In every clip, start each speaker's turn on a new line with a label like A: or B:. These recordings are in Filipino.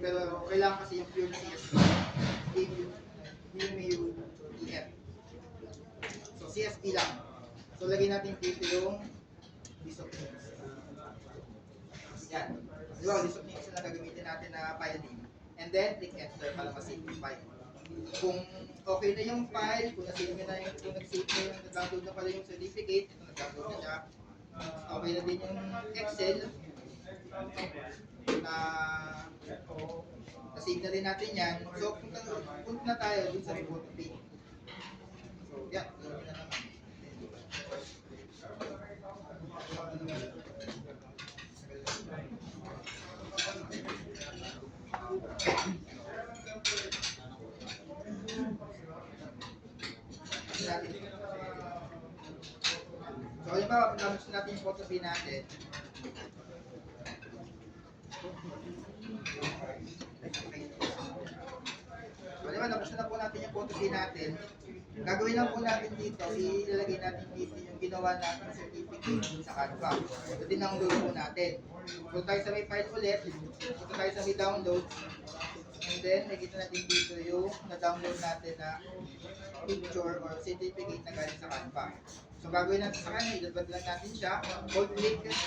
A: Pero kailangan kasi yung pure CSV. EF. So CSV lang. So lagyan natin dito yung list of names. Yan. Di ba, list of names na gagamitin natin na file name. And then, click enter para ma-simplify. Kung okay na yung file, kung na-save na yung, kung nag-save na yung, nag-download na pala yung certificate, ito nag-download na siya. Okay na din yung Excel. Na-save na rin natin yan. So, punta na tayo dun sa report page. So, yan. Gawin na naman. So, halimbawa, pag natin yung photography natin, halimbawa, nabuksan na po natin yung photography natin, gagawin lang po natin dito, ilalagay natin dito yung ginawa natin certificate sa Canva. So, din-download po natin. Punta tayo sa may file ulit, punta tayo sa may download, and then, nakikita natin dito yung na-download natin na picture or certificate na galing sa Canva. So, gagawin natin sa kanya, i-drag lang natin siya, hold click, and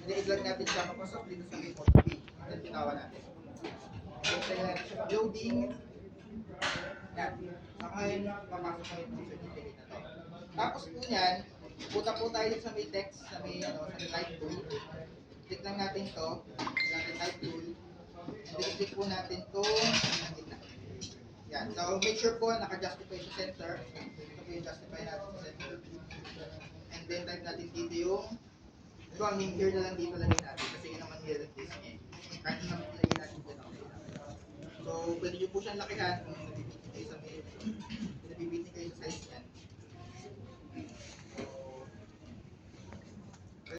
A: then i-drag natin siya papasok dito sa may photography. Then, tinawa natin. So, tayo natin siya loading. Yan. Sa ngayon, papasok kayo yung certificate na to. Tapos po yan, punta po tayo sa may text, sa may type tool. Click lang natin to, natin type tool. And then, click po natin to, nakita. Yan. So, make sure po naka-justify sa center. Ito po yung justify natin sa center. And then, type natin dito yung, ito ang name here na lang dito lagay natin kasi yun naman nire-replace niya. Kahit na naman ilagay natin dito. So, pwede nyo po siyang lakihan kung nabibigay sa mail.